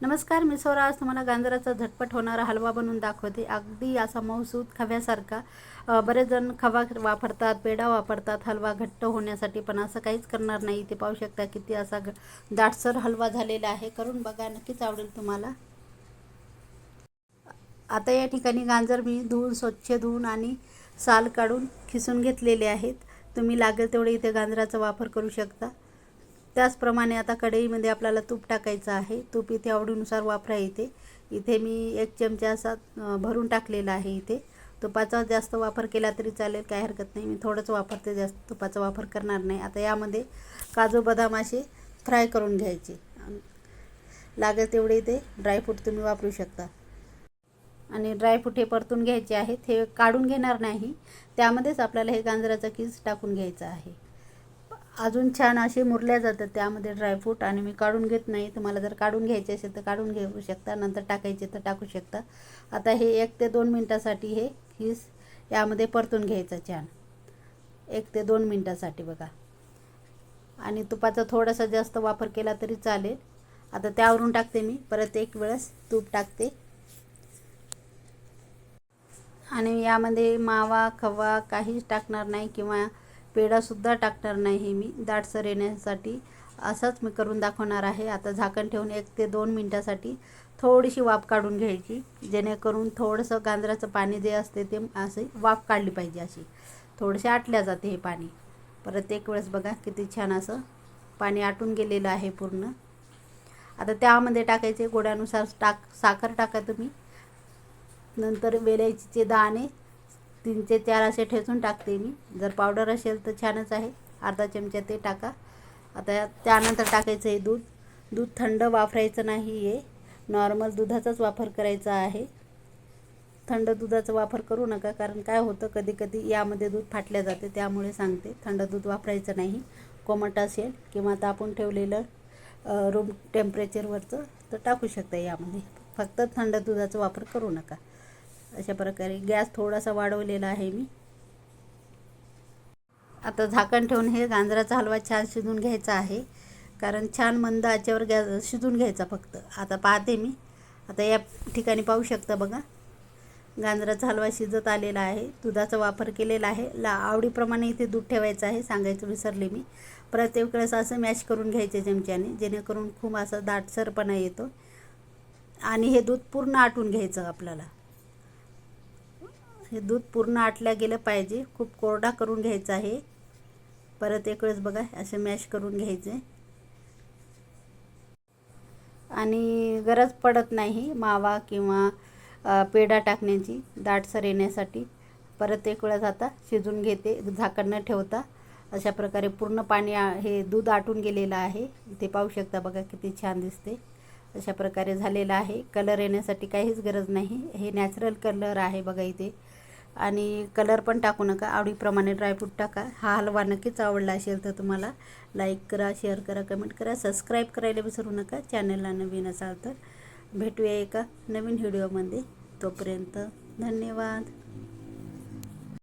नमस्कार, मी स्वरा. आज तुम्हाला गाजराचा झटपट होणारा हलवा बनवून दाखवते. अगदी असा मऊसूत खव्यासारखा. बरेच जण खवा वापरतात, पेढा वापरतात हलवा घट्ट होण्यासाठी, पण असं काहीच करणार नाही. ते पाहू शकता किती असा दाटसर हलवा झालेला आहे. करून बघा, नक्कीच आवडेल तुम्हाला. आता या ठिकाणी गाजर मी स्वच्छ धुवून आणि साल काढून खिसून घेतलेले आहेत. तुम्ही लागेल तेवढे इथे गाजराचा वापर करू शकता. त्याचप्रमाणे आता कढईमध्ये आपल्याला तूप टाकायचं आहे. तूप इथे आवडीनुसार वापरा. इथे मी 1 चमचा असा भरून टाकलेला आहे. इथे तुपाचा जास्त वापर केला तरी चालेल, काही हरकत नाही. मी थोडंच वापरते, जास्त तुपाचा वापर करणार नाही. आता यामध्ये काजू बदाम असे फ्राय करून घ्यायचे. लागेल तेवढे इथे ड्रायफ्रूट तुम्ही वापरू शकता. आणि ड्रायफ्रूट हे परतून घ्यायचे आहेत. हे काढून घेणार नाही, त्यामध्येच आपल्याला हे गाजराचा कीस टाकून घ्यायचा आहे. अजून छान असे मुरल्या जातात त्यामध्ये ड्रायफ्रूट. आणि मी काढून घेत नाही. तुम्हाला जर काढून घ्यायचे असेल तर काढून घेऊ शकता, नंतर टाकायचे तर टाकू शकता. आता हे 1 ते 2 मिनटासाठी हे कीस यामध्ये परतून घ्यायचं छान. 1 ते 2 मिनटासाठी बघा. आणि तुपाचा थोडासा जास्त वापर केला तरी चालेल. आता त्यावरून टाकते मी परत एक वेळेस तूप टाकते. आणि यामध्ये मावा खवा काहीच टाकणार नाही, किंवा पेढासुद्धा टाकणार नाही. मी दाटसर येण्यासाठी असंच मी करून दाखवणार आहे. आता झाकण ठेवून 1 ते 2 मिनटासाठी थोडीशी वाफ काढून घ्यायची, जेणेकरून थोडंसं गाजराचं पाणी जे असते ते असे वाफ काढली पाहिजे. अशी थोडेसे आटल्या जाते हे पाणी. परत एक वेळेस बघा किती छान असं पाणी आटून गेलेलं आहे पूर्ण. आता त्यामध्ये टाकायचे गोडानुसार साखर टाका तुम्ही. नंतर वेलचीचे दाणे 3 ते 4 असे ठेचून टाकते मी. जर पावडर असेल तर छानच आहे. अर्धा चमचा ते टाका. आता त्यानंतर टाकायचं आहे दूध. दूध थंड वापरायचं नाही आहे, नॉर्मल दुधाचाच वापर करायचा आहे. थंड दुधाचा वापर करू नका, कारण काय होतं कधी कधी यामध्ये दूध फाटल्या जाते, त्यामुळे सांगते. थंड दूध वापरायचं नाही. कोमट असेल किंवा तापून ठेवलेलं रूम टेम्परेचरवरचं तर टाकू शकता यामध्ये. फक्त थंड दुधाचा वापर करू नका. अशा प्रकारे गॅस थोडासा वाढवलेला आहे मी. आता झाकण ठेवून हे गाजराचा हलवा छान शिजून घ्यायचा आहे, कारण छान मंद आचेवर गॅस शिजून घ्यायचा फक्त. आता पाहते मी. आता या ठिकाणी पाहू शकता बघा, गाजराचा हलवा शिजत आलेला आहे. दुधाचा वापर केलेला आहे. आवडीप्रमाणे इथे दूध ठेवायचं आहे, सांगायचं विसरले मी. प्रत्येक वेळेस असं मॅश करून घ्यायचे चमच्याने, जेणेकरून खूप असा दाटसरपणा येतो. आणि हे दूध पूर्ण आटून घ्यायचं आपल्याला. हे दूध पूर्ण आटल्या गेलं पाहिजे. खूप कोरडा करून घ्यायचा आहे. परत एक वेळेस बघा असं मॅश करून घ्यायचे. आणि गरज पडत नाही मावा किंवा पेढा टाकण्याची दाटसर येण्यासाठी. परत एक वेळेस आता शिजून घेते झाकण न ठेवता. अशा प्रकारे पूर्ण पाणी हे दूध आटून गेलेलं आहे. इथे पाहू शकता बघा किती छान दिसते. अशा प्रकारे झालेलं आहे. कलर येण्यासाठी काहीच गरज नाही. हे नॅचरल कलर आहे बघा इथे. आणि कलर पण टाकू नका, आवडीप्रमाणे ड्रायफ्रूट टाका. हा हलवा नक्कीच आवडला असेल तर तुम्हाला लाईक करा, शेअर करा, कमेंट करा, सबस्क्राईब करायला विसरू नका. चॅनलला नवीन असाल तर. भेटूया एका नवीन व्हिडिओमध्ये. तोपर्यंत धन्यवाद.